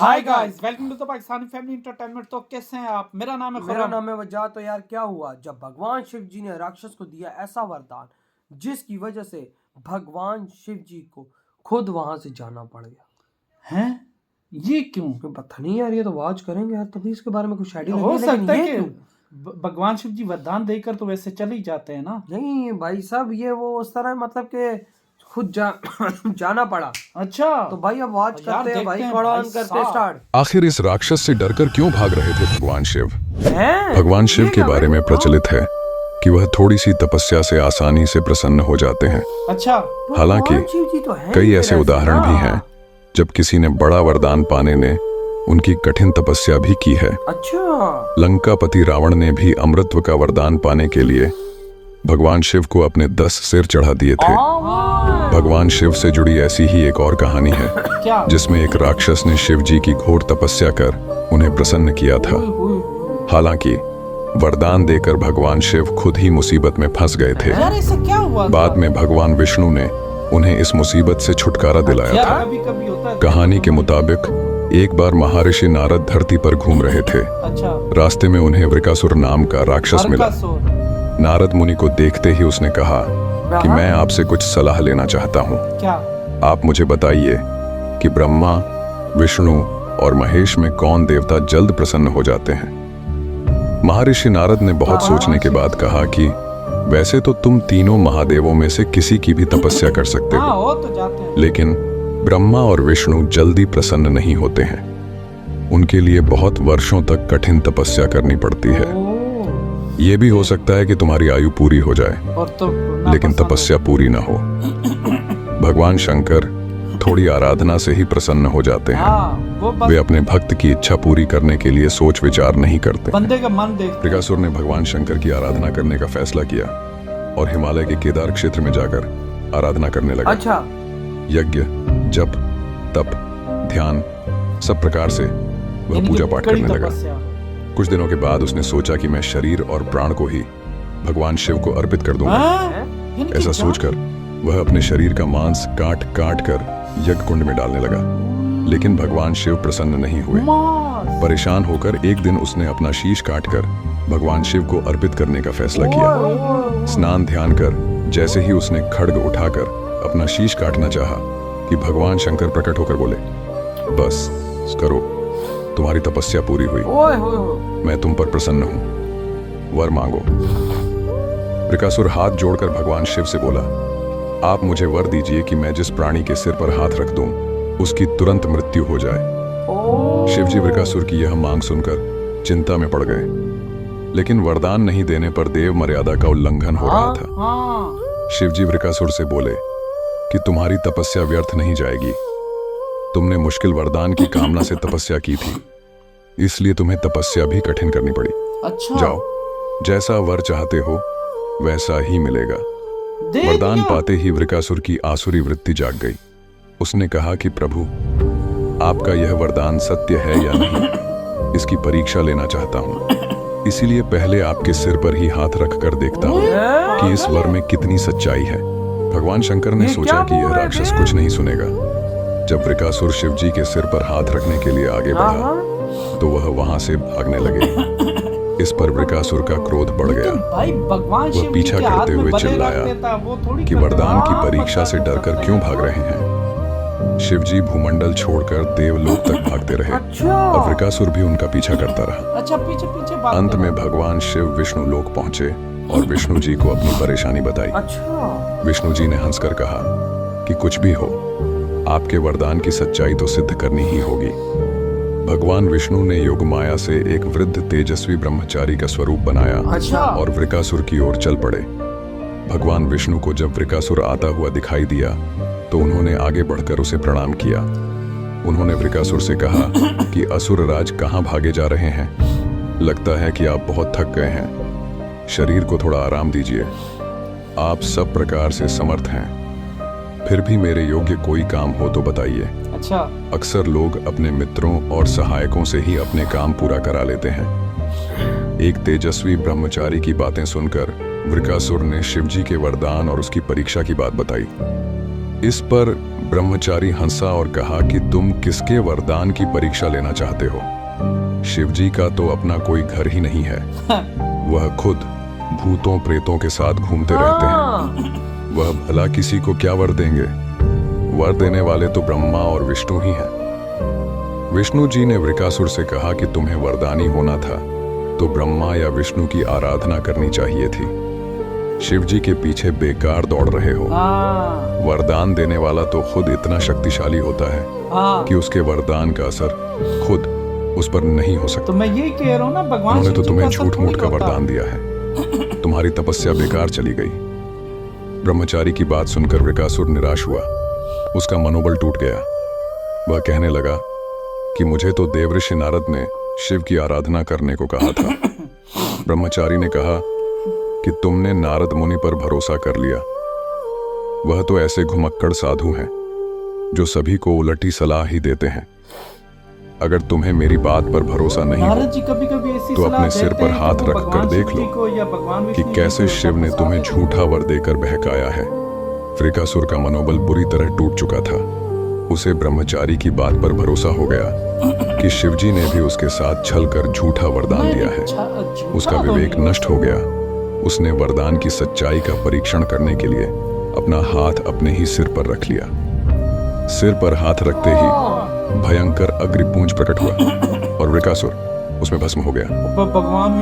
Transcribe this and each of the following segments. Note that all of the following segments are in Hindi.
Hi guys, welcome to the Pakistani family entertainment. तो कैसे हैं आप? मेरा नाम है मेरा खुर्रम। नाम है वजह। तो यार क्या हुआ जब भगवान शिव जी ने राक्षस को दिया ऐसा वरदान जिसकी वजह से भगवान शिव जी को खुद वहां से जाना पड़ गया। हैं? ये क्यों? तो पता नहीं यार, ये तो वाच करेंगे यार तभी इसके बारे में कुछ आइडिया हो लगेगा, लेकिन सकता है ये कि क्यों? भगवान शिव जी वरदान देकर तो वैसे चले ही जाते हैं ना। नहीं भाई साहब, ये वो उस तरह मतलब के खुद जाना पड़ा। अच्छा तो भाई अब वाच यार करते हैं भाई, देखते हैं कौन भाई करते साहब। स्टार्ट। आखिर इस राक्षस से डरकर क्यों भाग रहे थे भगवान शिव? हैं? भगवान शिव ये के क्या बारे भाई? में प्रचलित है कि वह थोड़ी सी तपस्या से आसानी से प्रसन्न हो जाते हैं। अच्छा हालांकि भगवान शिव जी तो हैं कई ही ऐसे फिर उदाहरण ना। भी हैं जब किसी ने बड़ा वरदान पाने ने उनकी कठिन तपस्या भी की है। अच्छा लंकापति रावण ने भी अमृतत्व का वरदान पाने के लिए भगवान शिव को अपने 10 सिर चढ़ा दिए थे। भगवान शिव से जुड़ी ऐसी ही एक और कहानी है क्या? जिसमें एक राक्षस ने शिव जी की घोर तपस्या कर उन्हें प्रसन्न किया था। हालांकि वरदान देकर भगवान शिव खुद ही मुसीबत में फंस गए थे। यार ऐसा क्या हुआ था? बाद में भगवान विष्णु ने उन्हें इस मुसीबत से छुटकारा दिलाया यार था। कभी कभी होता है। कहानी के मुताबिक एक बार महर्षि नारद धरती पर घूम रहे थे। अच्छा रास्ते में उन्हें वृकासुर नाम का राक्षस मिला। अरकासुर। नारद मुनि को देखते ही उसने कहा कि मैं आपसे कुछ सलाह लेना चाहता हूँ। क्या? आप मुझे बताइए कि ब्रह्मा, विष्णु और महेश में कौन देवता जल्द प्रसन्न हो जाते हैं। महर्षि नारद ने बहुत सोचने के बाद कहा कि वैसे तो तुम तीनों महादेवों में से किसी की भी तपस्या कर सकते हाँ हो, वो तो जाते हैं। लेकिन ब्रह्मा और विष्णु जल्दी प्रसन्न नहीं होते हैं। उनके लिए बहुत वर्षों तक कठिन तपस्या करनी पड़ती है। ये भी हो सकता है कि तुम्हारी आयु पूरी हो जाए और तो लेकिन तपस्या पूरी ना हो। भगवान शंकर थोड़ी आराधना से ही प्रसन्न हो जाते हैं। हाँ, वो बस वे अपने भक्त की इच्छा पूरी करने के लिए सोच विचार नहीं करते। बंदे का मन देखते हैं। वृकासुर ने भगवान शंकर की आराधना करने का फैसला किया और हिमालय के केदार क्षेत्र में जाकर आराधना करने लगा। अच्छा यज्ञ, जप, तप, ध्यान सब प्रकार से वह यानी पूजा कि पाठ कड़ी करने लगा। तपस्या। कुछ दिनों के बाद उसने सोचा कि मैं शरीर और प्राण को ही भगवान शिव को अर्पित कर दूंगा। हाँ? यानी कि ऐसा जान- सोचकर वह अपने शरीर का मांस काट काट कर यज्ञ कुंड में डालने लगा, लेकिन भगवान शिव प्रसन्न नहीं हुए। मास। परेशान होकर एक दिन उसने अपना शीश काटकर भगवान शिव को अर्पित करने का फैसला किया। स्नान ध्यान कर जैसे ही उसने खड्ग उठाकर अपना शीश काटना चाहा कि भगवान शंकर प्रकट होकर बोले, बस करो, तुम्हारी तपस्या पूरी हुई, ओए होए होए। मैं तुम पर प्रसन्न हूं, वर मांगो। वृकासुर हाथ जोड़कर भगवान शिव से बोला, आप मुझे वर दीजिए कि मैं जिस प्राणी के सिर पर हाथ रख दूं उसकी तुरंत मृत्यु हो जाए। शिवजी वृकासुर की यह मांग सुनकर चिंता में पड़ गए, लेकिन वरदान नहीं देने पर देव मर्यादा का उल्लंघन हो रहा था। हाँ शिवजी वृकासुर से बोले कि तुम्हारी तपस्या व्यर्थ नहीं जाएगी। तुमने मुश्किल वरदान की कामना से तपस्या की थी, इसलिए तुम्हें तपस्या भी कठिन करनी पड़ी। अच्छा जाओ, जैसा वर चाहते हो वैसा ही मिलेगा। दे वरदान दिया। पाते ही वृकासुर की आसुरी वृत्ति जाग गई। उसने कहा कि प्रभु, आपका यह वरदान सत्य है या नहीं, इसकी परीक्षा लेना चाहता हूँ। इसीलिए पहले आपके सिर पर ही हाथ रख कर देखता हूँ कि इस वर में कितनी सच्चाई है। भगवान शंकर ने ये सोचा क्या कि यह बोल रहे राक्षस थे? कुछ नहीं सुनेगा। जब वृकासुर शिवजी के सिर पर हाथ रखने के लिए आगे बढ़ा तो वह वहां से भागने लगे। इस पर वृकासुर का क्रोध बढ़ गया। भाई भगवान शिव पीछा जी के हाथ करते में हुए बले रख चिल्लाया देता, वो थोड़ी कि करता। वरदान की हाँ, परीक्षा से डरकर क्यों भाग रहे हैं। शिवजी भूमंडल छोड़कर देवलोक तक भागते रहे और अच्छा वृकासुर भी उनका पीछा करता रहा। अच्छा पीछे पीछे भागते अंत में रहे। भगवान शिव विष्णु लोक पहुंचे और विष्णु जी को अपनी परेशानी बताई। अच्छा विष्णु जी ने हंसकर कहा कि कुछ भी हो, आपके वरदान की सच्चाई तो सिद्ध करनी ही होगी। भगवान विष्णु ने योग माया से एक वृद्ध तेजस्वी ब्रह्मचारी का स्वरूप बनाया अच्छा और वृकासुर की ओर चल पड़े। भगवान विष्णु को जब वृकासुर आता हुआ दिखाई दिया तो उन्होंने आगे बढ़कर उसे प्रणाम किया। उन्होंने वृकासुर से कहा कि असुर राज कहाँ भागे जा रहे हैं? लगता है कि आप बहुत थक गए हैं, शरीर को थोड़ा आराम दीजिए। आप सब प्रकार से समर्थ हैं, फिर भी मेरे योग्य कोई काम हो तो बताइए। अच्छा अक्सर लोग अपने मित्रों और सहायकों से ही अपने काम पूरा करा लेते हैं। एक तेजस्वी ब्रह्मचारी की बातें सुनकर वृकासुर ने शिवजी के वरदान और उसकी परीक्षा की बात बताई। इस पर ब्रह्मचारी हंसा और कहा कि तुम किसके वरदान की परीक्षा लेना चाहते हो? शिवजी का तो अपना कोई घर ही नहीं है। वह खुद भूतों प्रेतों के साथ घूमते रहते हैं। वह भला किसी को क्या वर देंगे? वर देने वाले तो ब्रह्मा और विष्णु ही हैं। विष्णु जी ने वृकासुर से कहा कि तुम्हें वरदानी होना था तो ब्रह्मा या विष्णु की आराधना करनी चाहिए थी। शिव जी के पीछे बेकार दौड़ रहे हो। वरदान देने वाला तो खुद इतना शक्तिशाली होता है कि उसके वरदान का असर खुद उस पर नहीं हो सकता। तो मैं यही कह रहा हूँ ना, भगवान उन्होंने तो शिव जी तुम्हें का असर झूठ मूठ का थोड़ी होता। वरदान दिया है। तुम्हारी तपस्या बेकार चली गई। ब्रह्मचारी की बात सुनकर वृकासुर निराश हुआ। उसका मनोबल टूट गया। वह कहने लगा कि मुझे तो देवऋषि नारद ने शिव की आराधना करने को कहा था। ब्रह्मचारी ने कहा कि तुमने नारद मुनि पर भरोसा कर लिया। वह तो ऐसे घुमक्कड़ साधु हैं जो सभी को उलटी सलाह ही देते हैं। अगर तुम्हें मेरी बात पर भरोसा नहीं हो नारद जी कभी-कभी ऐसी तो सलाह अपने सिर देते पर हैं कि हाथ वो रख कर भगवान देख शिव जी लो को या भगवान कि विष्णु जी कैसे को शिव ने फंसा तुम्हें देते झूठा वर देकर बहकाया है। वृकासुर का मनोबल बुरी तरह टूट चुका था। उसे ब्रह्मचारी की बात पर भरोसा हो गया कि शिवजी ने भी उसके साथ छल कर झूठा वरदान दिया है। उसका विवेक नष्ट हो गया। उसने वरदान की सच्चाई का परीक्षण करने के लिए अपना हाथ अपने ही सिर पर रख लिया। सिर पर हाथ रखते ही भयंकर अग्निपुंज प्रकट हुआ और वृकासुर उसमें भस्म हो गया।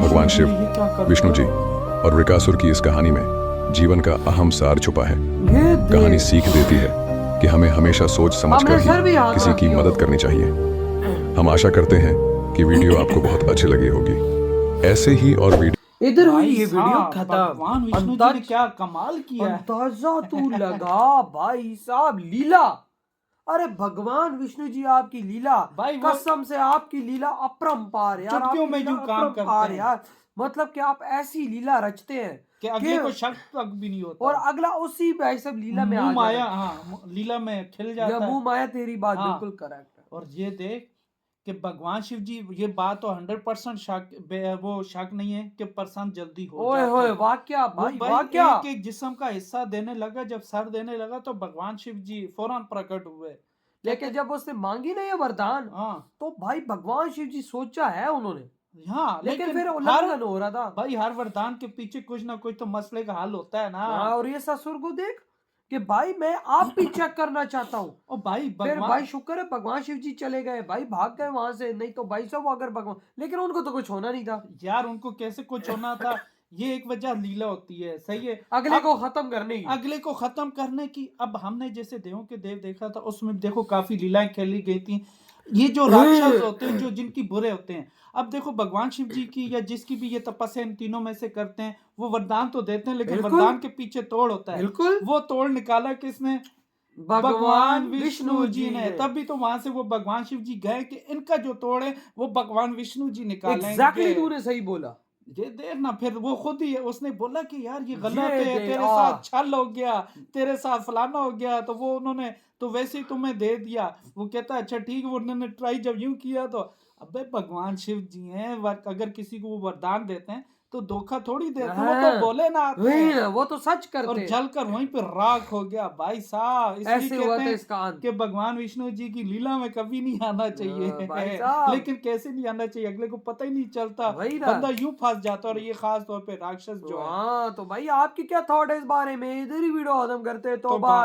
भगवान शिव, विष्णु जी और वृकासुर की इस कहानी में जीवन का अहम सार छुपा है। कहानी सीख देती है कि हमें हमेशा सोच समझकर ही किसी की मदद करनी चाहिए। हम आशा करते हैं कि वीडियो आपको बहुत अच्छी लगी होगी। ऐसे ही और वीडियो इधर हुई भाई ये वीडियो साहब, खत्म। भगवान विष्णु जी ने क्या कमाल किया है। अंदाजा तू लगा भाई साहब, लीला। अरे भगवान विष्णु जी आपकी लीला, भाई वो- कसम से आपकी लीला अपरंपार यार। चुटकियों आपकी में लीला यूं काम अपरंपार करते हैं। यार। मतलब कि आप ऐसी लीला रचते हैं कि अगले को शक तक भी नहीं होता। और अगला उसी भाई सब लीला में आ मुंह माया, जाता है। हाँ, लीला में खिल या जाता है। मुंह माया, तेरी बात हाँ। बिल्कुल करेक्ट है। और ये देख कि भगवान शिव जी, ये बात तो 100% वो शक नहीं है कि परसेंट जल्दी हो ओए जाते होए, हैं। वाक्या वो भाई भाई वाक्या। एक एक जिस्म का हिस्सा देने लगा, जब सर देने लगा तो भगवान शिव जी फौरन प्रकट हुए। लेकिन जब उसने मांगी ना ये वरदान, हाँ तो भाई भगवान शिव जी सोचा है उन्होंने, हाँ, लेकिन फिर हर उल्लंघन हो रहा था। भाई हर वरदान के पीछे कुछ ना कुछ तो मसले का हल होता है ना। हाँ, और ये ससुर को देख कि भाई मैं आप भी चेक करना चाहता हूँ। और भाई फिर भगवान, भाई शुक्र है भगवान शिव जी चले गए, भाई भाग गए वहां से, नहीं तो भाई साहब अगर भगवान, लेकिन उनको तो कुछ होना नहीं था। यार उनको कैसे कुछ होना था। ये एक वजह लीला होती है, सही है। अगले अब को खत्म करने की। अगले को खत्म करने की। अब हमने जैसे देवों के देव देखा था, उसमें देखो काफी लीलाएं खेली गई थी। ये जो राक्षस होते हैं, जो जिनकी बुरे होते हैं, अब देखो भगवान शिव जी की या जिसकी भी ये तपस्या इन तीनों में से करते हैं, वो वरदान तो देते हैं, लेकिन बिल्कुल। वरदान के पीछे तोड़ होता है। बिल्कुल। वो तोड़ निकाला किसने? भगवान विष्णु जी ने। तभी तो वहां से वो भगवान शिव जी गए कि इनका जो तोड़ है वो भगवान विष्णु जी निकालेंगे। एग्जैक्टली तूने सही बोला। ये देर ना, फिर वो खुद ही है, उसने बोला कि यार ये गलत ये है, दे, तेरे साथ छल हो गया, तेरे साथ फलाना हो गया। तो वो उन्होंने तो वैसे ही तुम्हें दे दिया। वो कहता है अच्छा ठीक है। उन्होंने ट्राई जब यूं किया तो अबे भगवान शिव जी हैं, अगर किसी को वो वरदान देते हैं तो धोखा थोड़ी देते हैं। वो तो बोले ना आते वही हैं। ना, वो तो सच और करते हैं। जलकर वहीं पे राख हो गया भाई साहब। इसलिए ऐसे हुआ कहते था हैं इसका अंत। कि भगवान विष्णु जी की लीला में कभी नहीं आना चाहिए। भाई साहब। लेकिन कैसे नहीं आना चाहिए, अगले को पता ही नहीं चलता, वही ना। बंदा यूं फंस जाता। और ये खास तौर पे राक्षस जो है। हाँ, तो भाई आपकी क्या थॉट है इस बारे में? इधर ही वीडियो खत्म करते हैं, तो तो बाय।